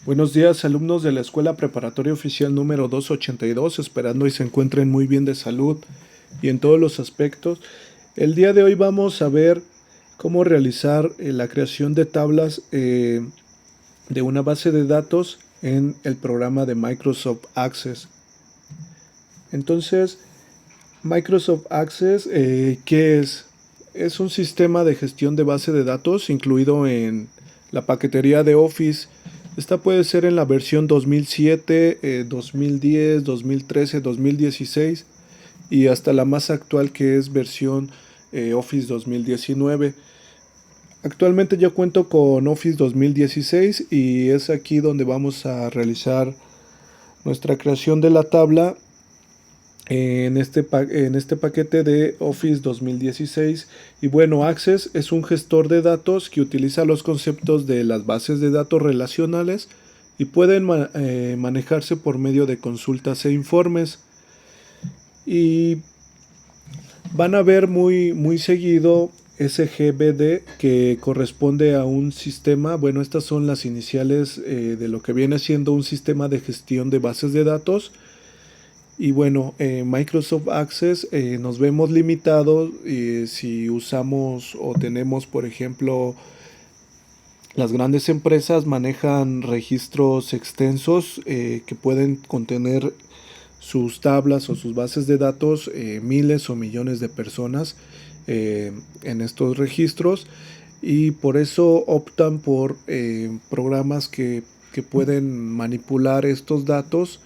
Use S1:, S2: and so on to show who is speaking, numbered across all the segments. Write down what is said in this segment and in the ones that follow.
S1: Buenos días, alumnos de la Escuela Preparatoria Oficial número 282, esperando y se encuentren muy bien de salud y en todos los aspectos. El día de hoy vamos a ver cómo realizar la creación de tablas de una base de datos en el programa de Microsoft Access. Entonces, Microsoft Access, ¿qué es? Es un sistema de gestión de base de datos incluido en la paquetería de Office. Esta puede ser en la versión 2007, 2010, 2013, 2016 y hasta la más actual que es versión Office 2019. Actualmente yo cuento con Office 2016 y es aquí donde vamos a realizar nuestra creación de la tabla en este paquete de Office 2016. Y bueno, Access es un gestor de datos que utiliza los conceptos de las bases de datos relacionales y pueden manejarse por medio de consultas e informes. Y van a ver muy seguido SGBD, que corresponde a un sistema. Bueno, estas son las iniciales de lo que viene siendo un sistema de gestión de bases de datos. Y bueno, Microsoft Access nos vemos limitados si usamos o tenemos, por ejemplo, las grandes empresas manejan registros extensos que pueden contener sus tablas o sus bases de datos, miles o millones de personas en estos registros, y por eso optan por programas que pueden manipular estos datos.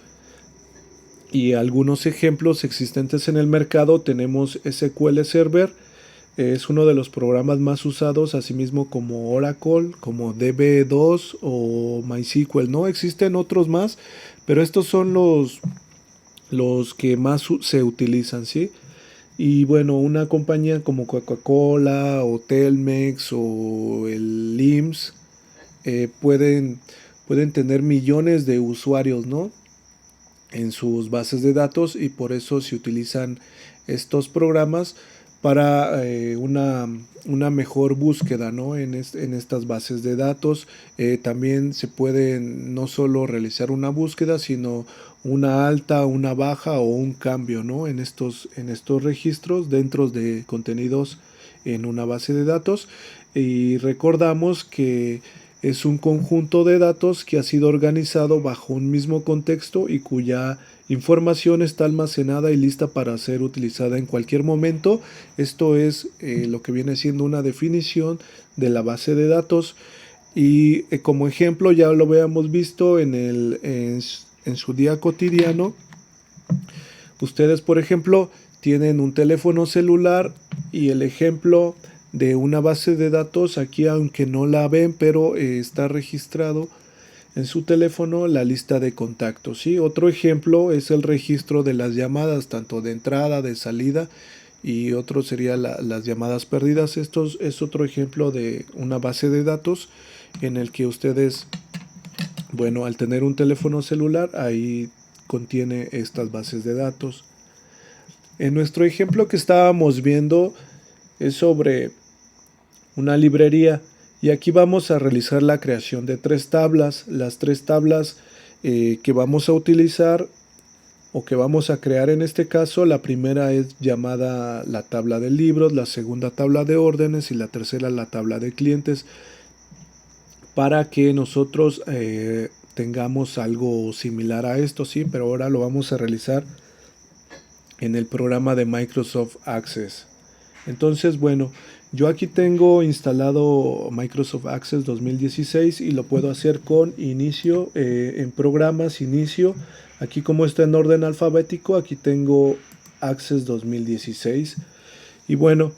S1: Y algunos ejemplos existentes en el mercado tenemos SQL Server, es uno de los programas más usados, asimismo como Oracle, como DB2 o MySQL. No existen otros más, pero estos son los que más se utilizan, ¿sí? Y bueno, una compañía como Coca-Cola o Telmex o el IMSS pueden tener millones de usuarios, ¿no?, en sus bases de datos, y por eso se utilizan estos programas para una mejor búsqueda, ¿no?, en estas bases de datos. También se puede no solo realizar una búsqueda, sino una alta, una baja o un cambio, ¿no?, en estos registros dentro de contenidos en una base de datos. Y recordamos que es un conjunto de datos que ha sido organizado bajo un mismo contexto y cuya información está almacenada y lista para ser utilizada en cualquier momento. Esto es lo que viene siendo una definición de la base de datos. Y como ejemplo, ya lo habíamos visto en su día cotidiano. Ustedes, por ejemplo, tienen un teléfono celular y el ejemplo de una base de datos, aquí aunque no la ven, pero está registrado en su teléfono la lista de contactos, ¿sí? Otro ejemplo es el registro de las llamadas, tanto de entrada, de salida, y otro sería las llamadas perdidas. Esto es otro ejemplo de una base de datos en el que ustedes, bueno, al tener un teléfono celular, ahí contiene estas bases de datos. En nuestro ejemplo que estábamos viendo es sobre una librería, y aquí vamos a realizar la creación de tres tablas. Las tres tablas que vamos a utilizar o que vamos a crear en este caso, la primera es llamada la tabla de libros, la segunda tabla de órdenes y la tercera la tabla de clientes, para que nosotros tengamos algo similar a esto, sí, pero ahora lo vamos a realizar en el programa de Microsoft Access. Entonces, bueno, yo aquí tengo instalado Microsoft Access 2016 y lo puedo hacer con inicio, en programas, inicio. Aquí, como está en orden alfabético, aquí tengo Access 2016. Y bueno,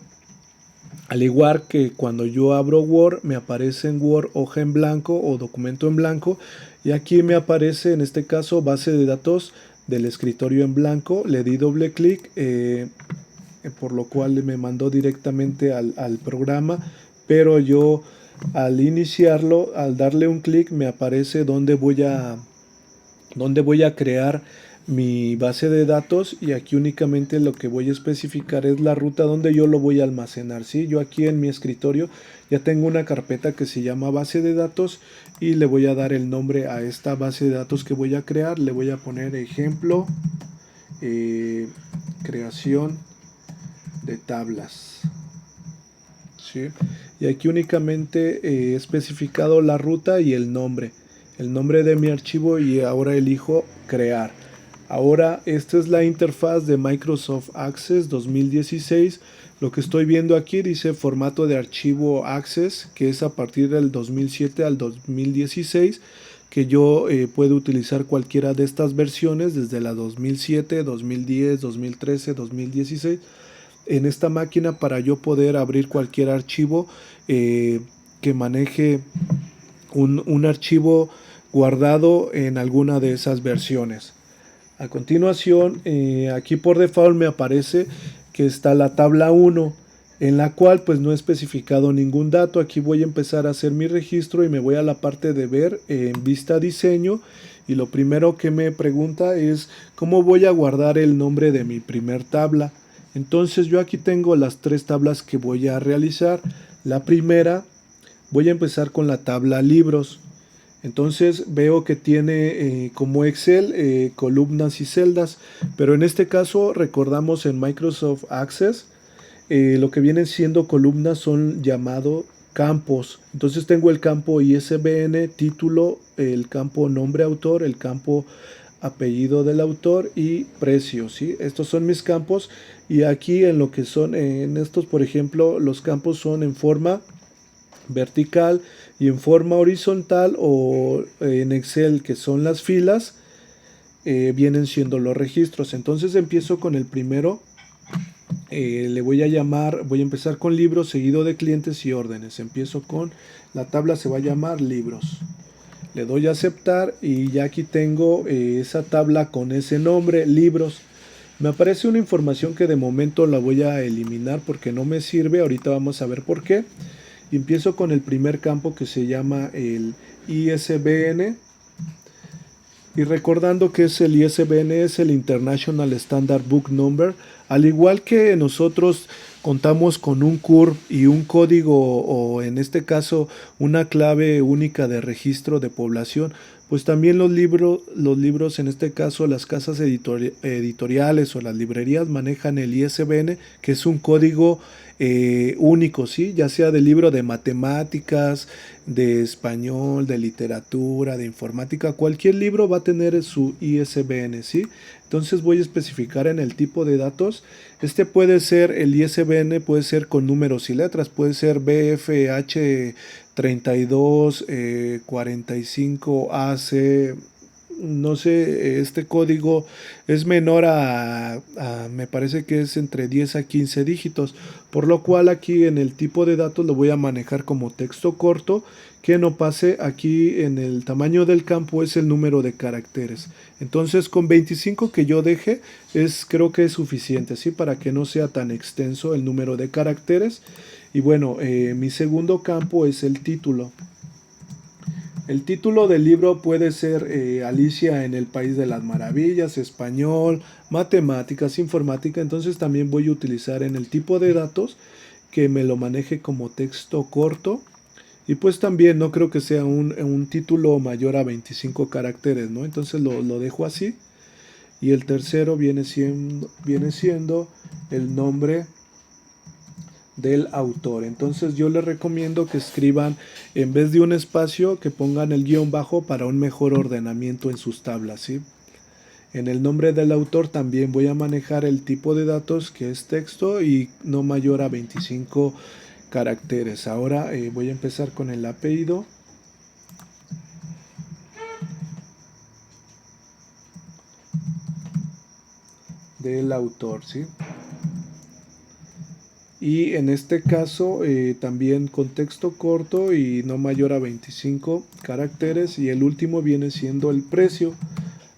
S1: al igual que cuando yo abro Word, me aparece en Word hoja en blanco o documento en blanco. Y aquí me aparece, en este caso, base de datos del escritorio en blanco. Le di doble clic, por lo cual me mandó directamente al programa. Pero yo, al iniciarlo, al darle un clic, me aparece donde voy a crear mi base de datos y aquí únicamente lo que voy a especificar es la ruta donde yo lo voy a almacenar, ¿sí? Yo aquí en mi escritorio ya tengo una carpeta que se llama base de datos y le voy a dar el nombre a esta base de datos que voy a crear. Le voy a poner ejemplo, creación de tablas, ¿sí? Y aquí únicamente he especificado la ruta y el nombre de mi archivo y ahora elijo crear. Ahora esta es la interfaz de Microsoft Access 2016. Lo que estoy viendo aquí dice formato de archivo Access, que es a partir del 2007 al 2016, que yo puedo utilizar cualquiera de estas versiones desde la 2007, 2010, 2013, 2016 en esta máquina para yo poder abrir cualquier archivo que maneje un archivo guardado en alguna de esas versiones. A continuación, aquí por default me aparece que está la tabla 1, en la cual pues no he especificado ningún dato. Aquí voy a empezar a hacer mi registro y me voy a la parte de ver en vista diseño, y lo primero que me pregunta es cómo voy a guardar el nombre de mi primer tabla. Entonces yo aquí tengo las tres tablas que voy a realizar. La primera, voy a empezar con la tabla libros. Entonces veo que tiene como Excel columnas y celdas, pero en este caso recordamos en Microsoft Access lo que vienen siendo columnas son llamados campos. Entonces tengo el campo ISBN, título, el campo nombre autor, el campo apellido del autor y precio, ¿sí? Estos son mis campos, y aquí en lo que son en estos, por ejemplo, los campos son en forma vertical y en forma horizontal, o en Excel que son las filas, vienen siendo los registros. Entonces empiezo con el primero, le voy a llamar, voy a empezar con libros seguido de clientes y órdenes. Empiezo con la tabla, se va a llamar libros. Le doy a aceptar y ya aquí tengo esa tabla con ese nombre, libros. Me aparece una información que de momento la voy a eliminar porque no me sirve. Ahorita vamos a ver por qué. Y empiezo con el primer campo que se llama el ISBN. Y recordando que es el ISBN, es el International Standard Book Number. Al igual que nosotros contamos con un CURP y un código, o en este caso una clave única de registro de población, pues también los libros, en este caso las casas editoriales o las librerías, manejan el ISBN, que es un código único, ¿sí? Ya sea de libro de matemáticas, de español, de literatura, de informática, cualquier libro va a tener su ISBN, ¿sí? Entonces voy a especificar en el tipo de datos. Este puede ser, el ISBN puede ser con números y letras, puede ser BFH 32 45 AC, no sé, este código es menor me parece que es entre 10 a 15 dígitos, por lo cual aquí en el tipo de datos lo voy a manejar como texto corto, que no pase. Aquí en el tamaño del campo es el número de caracteres. Entonces con 25 que yo deje creo que es suficiente, ¿sí? Para que no sea tan extenso el número de caracteres. Y bueno, mi segundo campo es el título. El título del libro puede ser Alicia en el País de las Maravillas, español, matemáticas, informática. Entonces también voy a utilizar en el tipo de datos que me lo maneje como texto corto. Y pues también no creo que sea un título mayor a 25 caracteres, ¿no? Entonces lo dejo así. Y el tercero viene siendo el nombre del autor. Entonces yo les recomiendo que escriban, en vez de un espacio, que pongan el guión bajo para un mejor ordenamiento en sus tablas, ¿sí? En el nombre del autor también voy a manejar el tipo de datos, que es texto y no mayor a 25 caracteres. Ahora voy a empezar con el apellido. Del autor, ¿sí? Y en este caso también con texto corto y no mayor a 25 caracteres. Y el último viene siendo el precio.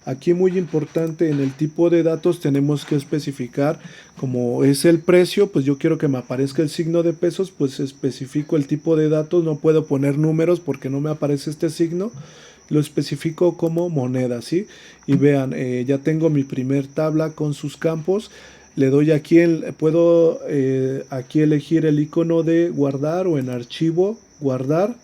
S1: Aquí muy importante, en el tipo de datos tenemos que especificar, como es el precio, pues yo quiero que me aparezca el signo de pesos, pues especifico el tipo de datos. No puedo poner números porque no me aparece este signo. lo especifico como moneda, ¿sí? Y vean, ya tengo mi primer tabla con sus campos. Le doy aquí, puedo aquí elegir el icono de guardar o en archivo, guardar.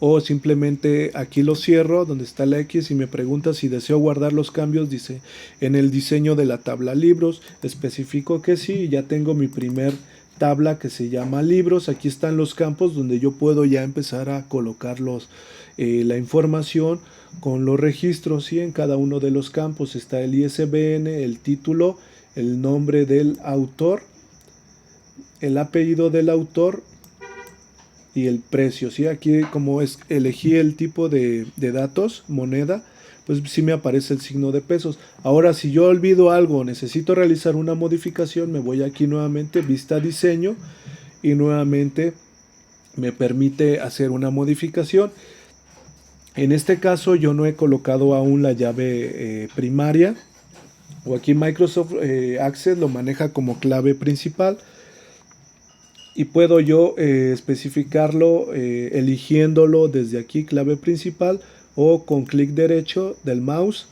S1: O simplemente aquí lo cierro donde está la X y me pregunta si deseo guardar los cambios. Dice en el diseño de la tabla libros, especifico que sí, ya tengo mi primer tabla que se llama libros. Aquí están los campos donde yo puedo ya empezar a colocar la información con los registros, y en cada uno de los campos está el ISBN, el título, el nombre del autor, el apellido del autor y el precio, ¿sí? Aquí como elegí el tipo de datos, moneda, pues sí me aparece el signo de pesos. Ahora, si yo olvido algo, necesito realizar una modificación, me voy aquí nuevamente, vista diseño, y nuevamente me permite hacer una modificación. En este caso yo no he colocado aún la llave primaria, o aquí Microsoft Access lo maneja como clave principal. Y puedo yo especificarlo eligiéndolo desde aquí, clave principal, o con clic derecho del mouse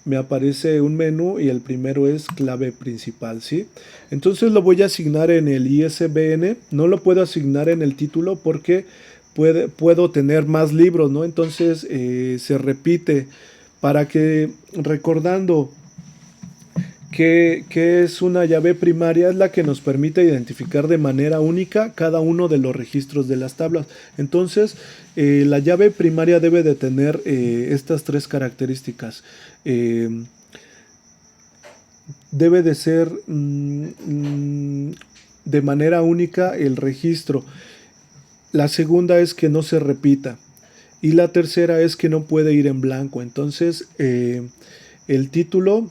S1: me aparece un menú y el primero es clave principal, ¿sí? Entonces lo voy a asignar en el ISBN, no lo puedo asignar en el título porque puedo tener más libros, ¿no? Entonces se repite para que, recordando que es una llave primaria, es la que nos permite identificar de manera única cada uno de los registros de las tablas. Entonces, la llave primaria debe de tener estas tres características. Debe de ser de manera única el registro. La segunda es que no se repita. Y la tercera es que no puede ir en blanco. Entonces, el título,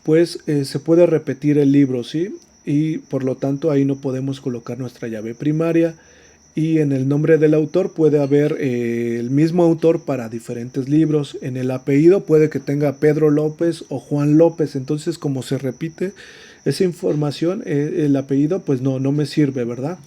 S1: pues se puede repetir el libro, ¿sí? Y por lo tanto ahí no podemos colocar nuestra llave primaria. Y en el nombre del autor puede haber el mismo autor para diferentes libros. En el apellido puede que tenga Pedro López o Juan López. Entonces, como se repite esa información, el apellido pues no me sirve, ¿verdad?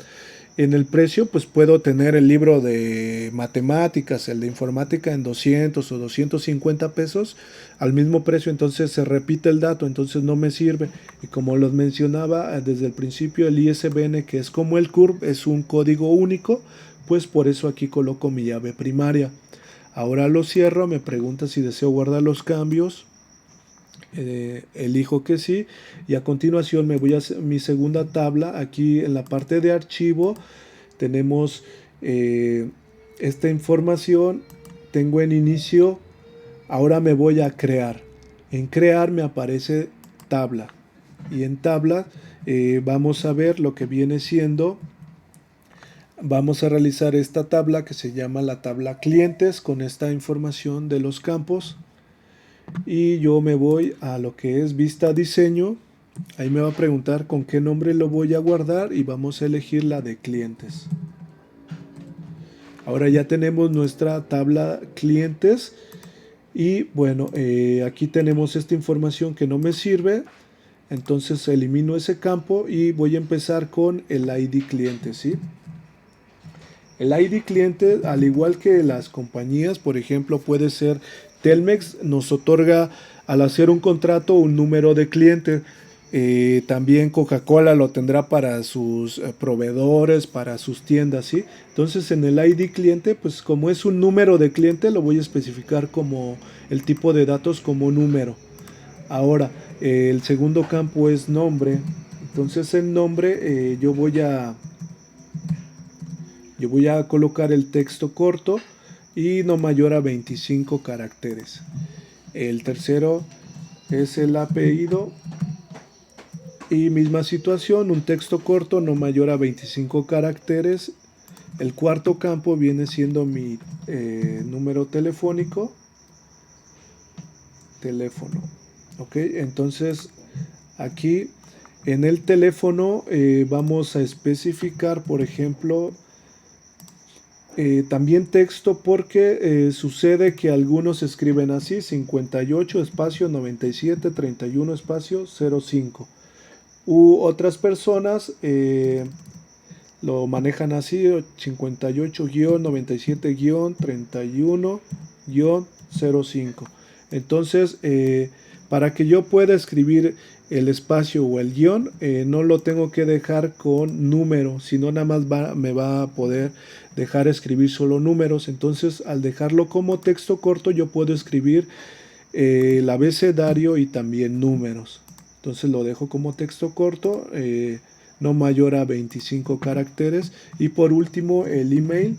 S1: En el precio, pues puedo tener el libro de matemáticas, el de informática en 200 o 250 pesos al mismo precio, entonces se repite el dato, entonces no me sirve. Y como los mencionaba desde el principio, el ISBN, que es como el CURP, es un código único, pues por eso aquí coloco mi llave primaria. Ahora lo cierro, me pregunta si deseo guardar los cambios. Elijo que sí, y a continuación me voy a mi segunda tabla. Aquí en la parte de archivo tenemos esta información, tengo en inicio. Ahora me voy a crear. En crear me aparece tabla, y en tabla vamos a ver lo que viene siendo. Vamos a realizar esta tabla que se llama la tabla clientes, con esta información de los campos. Y yo me voy a lo que es vista diseño. Ahí me va a preguntar con qué nombre lo voy a guardar y vamos a elegir la de clientes. Ahora ya tenemos nuestra tabla clientes. Y bueno, aquí tenemos esta información que no me sirve. Entonces elimino ese campo y voy a empezar con el ID cliente, ¿sí? El ID cliente, al igual que las compañías, por ejemplo, puede ser Telmex, nos otorga al hacer un contrato un número de cliente. También Coca-Cola lo tendrá para sus proveedores, para sus tiendas, ¿sí? Entonces en el ID cliente, pues como es un número de cliente, lo voy a especificar como el tipo de datos como número. Ahora, el segundo campo es nombre. Entonces en nombre yo voy a colocar el texto corto y no mayor a 25 caracteres. El tercero es el apellido y misma situación, un texto corto no mayor a 25 caracteres. El cuarto campo viene siendo mi número telefónico. Teléfono. Ok, entonces aquí en el teléfono vamos a especificar, por ejemplo, también texto, porque sucede que algunos escriben así: 58 espacio 97 31 espacio 05. U otras personas lo manejan así, 58-97-31-05. Entonces, para que yo pueda escribir el espacio o el guión, no lo tengo que dejar con número, sino nada más me va a poder dejar escribir solo números. Entonces, al dejarlo como texto corto, yo puedo escribir el abecedario y también números. Entonces lo dejo como texto corto, no mayor a 25 caracteres. Y por último el email.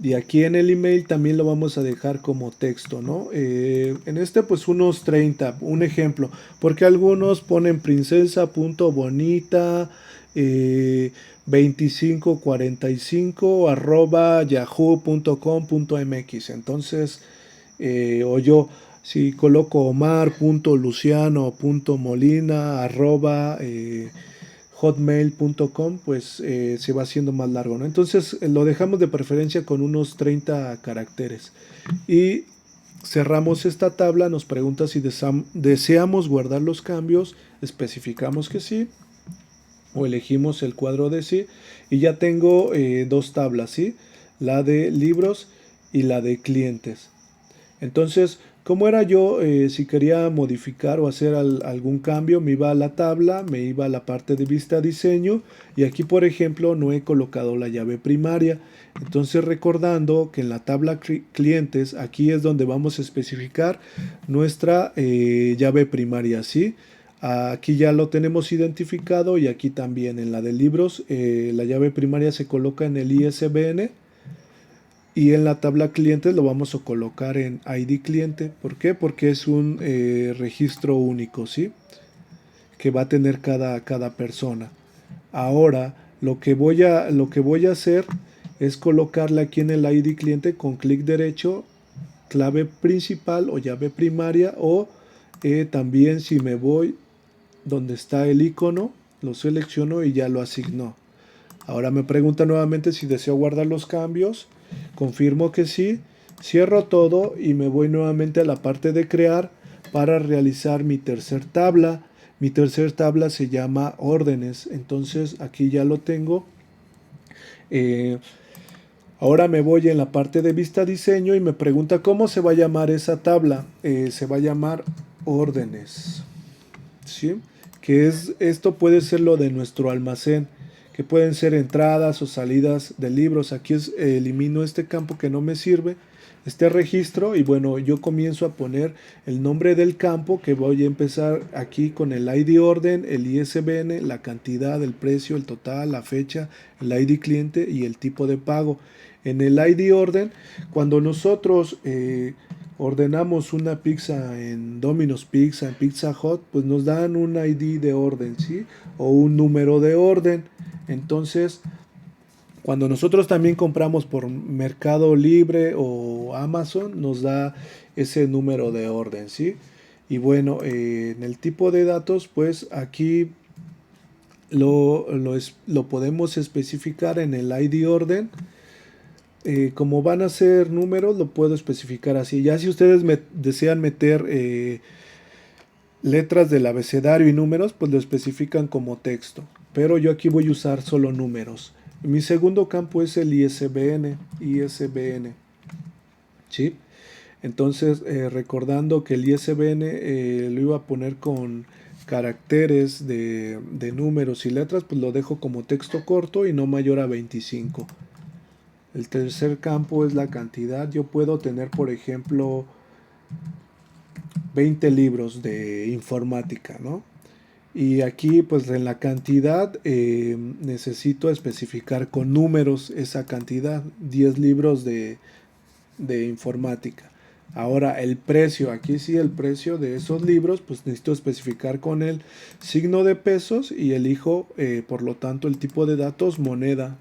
S1: Y aquí en el email también lo vamos a dejar como texto, ¿no? En este pues unos 30, un ejemplo, porque algunos ponen princesa.bonita 2545 @yahoo.com.mx. Entonces, o yo si coloco omar.luciano.molina hotmail.com, pues se va haciendo más largo, ¿no? Entonces lo dejamos de preferencia con unos 30 caracteres. Y cerramos esta tabla, nos pregunta si deseamos guardar los cambios, especificamos que sí, o elegimos el cuadro de sí, y ya tengo dos tablas, ¿sí? La de libros y la de clientes. Entonces, ¿cómo era yo? Si quería modificar o hacer algún cambio, me iba a la tabla, me iba a la parte de vista diseño y aquí, por ejemplo, no he colocado la llave primaria. Entonces, recordando que en la tabla clientes, aquí es donde vamos a especificar nuestra llave primaria, ¿sí? Aquí ya lo tenemos identificado y aquí también en la de libros, la llave primaria se coloca en el ISBN. Y en la tabla clientes lo vamos a colocar en ID cliente. ¿Por qué? Porque es un registro único, ¿sí? Que va a tener cada persona. Ahora, lo que voy a hacer es colocarle aquí en el ID cliente con clic derecho, clave principal o llave primaria, o también si me voy donde está el icono, lo selecciono y ya lo asignó. Ahora me pregunta nuevamente si deseo guardar los cambios. Confirmo que sí. Cierro todo y me voy nuevamente a la parte de crear para realizar mi tercer tabla. Mi tercer tabla se llama órdenes. Entonces aquí ya lo tengo. Eh, Ahora me voy en la parte de vista diseño y me pregunta cómo se va a llamar esa tabla. Se va a llamar órdenes. ¿Sí? Que es, esto puede ser lo de nuestro almacén, que pueden ser entradas o salidas de libros. Aquí elimino este campo que no me sirve, este registro, y bueno, yo comienzo a poner el nombre del campo, que voy a empezar aquí con el ID orden, el ISBN, la cantidad, el precio, el total, la fecha, el ID cliente y el tipo de pago. En el ID orden, cuando nosotros ordenamos una pizza en Domino's Pizza, en Pizza Hut, pues nos dan un ID de orden, ¿sí? O un número de orden. Entonces, cuando nosotros también compramos por Mercado Libre o Amazon, nos da ese número de orden, ¿sí? Y bueno, en el tipo de datos, pues aquí lo podemos especificar en el ID orden. Como van a ser números, lo puedo especificar así. Ya si ustedes desean meter letras del abecedario y números, pues lo especifican como texto. Pero yo aquí voy a usar solo números. Mi segundo campo es el ISBN. ISBN. ¿Sí? Entonces, recordando que el ISBN lo iba a poner con caracteres de números y letras, pues lo dejo como texto corto y no mayor a 25. El tercer campo es la cantidad. Yo puedo tener, por ejemplo, 20 libros de informática, ¿no? Y aquí, pues en la cantidad, necesito especificar con números esa cantidad, 10 libros de informática. Ahora, el precio, aquí sí el precio de esos libros, pues necesito especificar con el signo de pesos y elijo, por lo tanto, el tipo de datos moneda.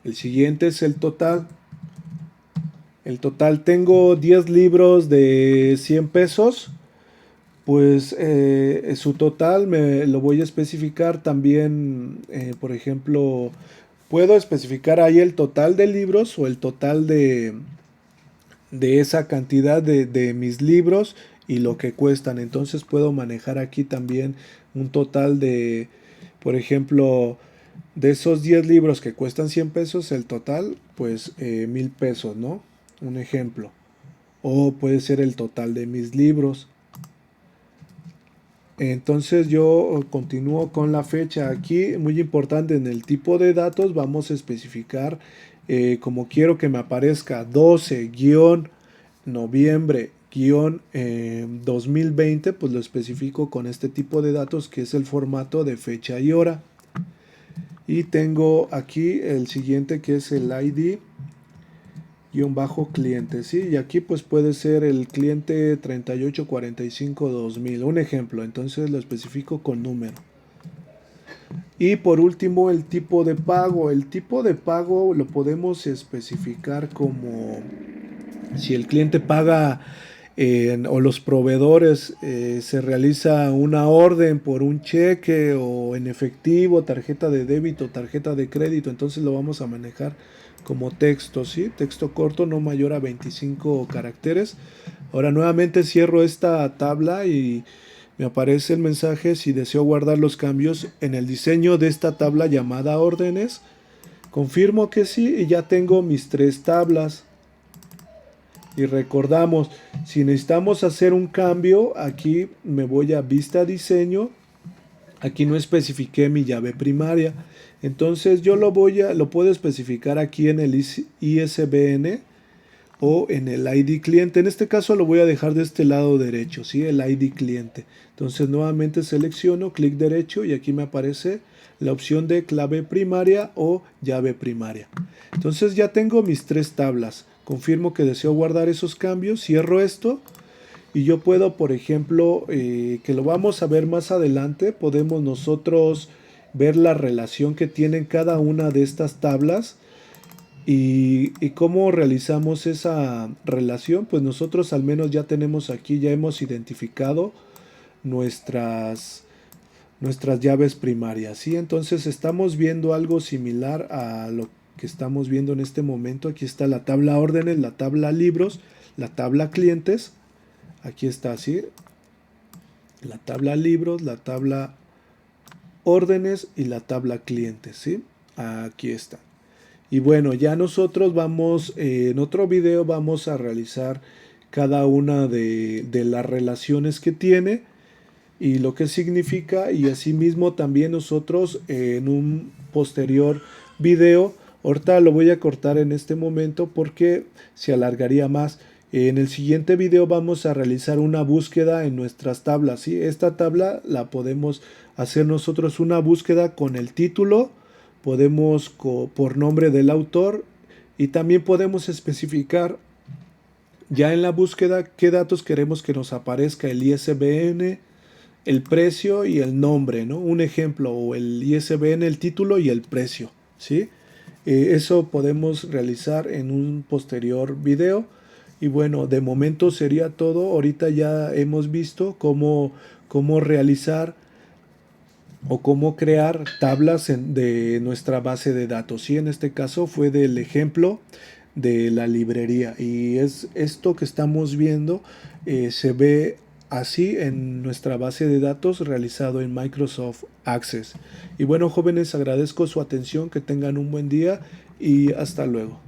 S1: El siguiente es el total. El total, tengo 10 libros de 100 pesos, pues su total me lo voy a especificar también, por ejemplo, puedo especificar ahí el total de libros o el total de esa cantidad de mis libros y lo que cuestan. Entonces puedo manejar aquí también un total Por ejemplo, de esos 10 libros que cuestan 100 pesos, el total, pues 1000 pesos, ¿no? Un ejemplo. O puede ser el total de mis libros. Entonces yo continúo con la fecha. Aquí, muy importante, en el tipo de datos vamos a especificar como quiero que me aparezca 12-noviembre-2020, pues lo especifico con este tipo de datos que es el formato de fecha y hora. Y tengo aquí el siguiente que es el ID cliente, ¿sí? Y aquí pues puede ser el cliente 3845-2000, un ejemplo, entonces lo especifico con número. Y por último el tipo de pago. El tipo de pago lo podemos especificar como si el cliente paga o los proveedores se realiza una orden por un cheque o en efectivo, tarjeta de débito, tarjeta de crédito, entonces lo vamos a manejar como texto, ¿sí? Texto corto no mayor a 25 caracteres. Ahora nuevamente cierro esta tabla y me aparece el mensaje si deseo guardar los cambios en el diseño de esta tabla llamada órdenes. Confirmo que sí y ya tengo mis 3 tablas. Y recordamos, si necesitamos hacer un cambio, aquí me voy a vista diseño. Aquí no especifiqué mi llave primaria. Entonces yo lo puedo especificar aquí en el ISBN o en el ID cliente. En este caso lo voy a dejar de este lado derecho, ¿sí? El ID cliente. Entonces nuevamente selecciono, clic derecho y aquí me aparece la opción de clave primaria o llave primaria. Entonces ya tengo mis 3 tablas. Confirmo que deseo guardar esos cambios, cierro esto y yo puedo, por ejemplo, que lo vamos a ver más adelante, podemos nosotros ver la relación que tienen cada una de estas tablas. Y cómo realizamos esa relación, pues nosotros al menos ya tenemos aquí, ya hemos identificado nuestras, nuestras llaves primarias, ¿sí? Entonces estamos viendo algo similar a lo que estamos viendo en este momento. Aquí está la tabla órdenes, la tabla libros, la tabla clientes, aquí está, ¿sí? La tabla libros, la tabla órdenes y la tabla clientes, ¿sí? Aquí está. Y bueno, ya nosotros vamos, en otro video vamos a realizar cada una de las relaciones que tiene y lo que significa, y asimismo también nosotros en un posterior video, ahorita lo voy a cortar en este momento porque se alargaría más. En el siguiente video vamos a realizar una búsqueda en nuestras tablas, ¿sí? Esta tabla la podemos hacer nosotros una búsqueda con el título, podemos por nombre del autor y también podemos especificar ya en la búsqueda qué datos queremos que nos aparezca, el ISBN, el precio y el nombre, ¿no? Un ejemplo, o el ISBN, el título y el precio, ¿sí? Eso podemos realizar en un posterior video. Y bueno, de momento sería todo. Ahorita ya hemos visto cómo realizar o cómo crear tablas de nuestra base de datos. Y en este caso fue del ejemplo de la librería. Y es esto que estamos viendo, se ve así en nuestra base de datos realizado en Microsoft Access. Y bueno, jóvenes, agradezco su atención, que tengan un buen día y hasta luego.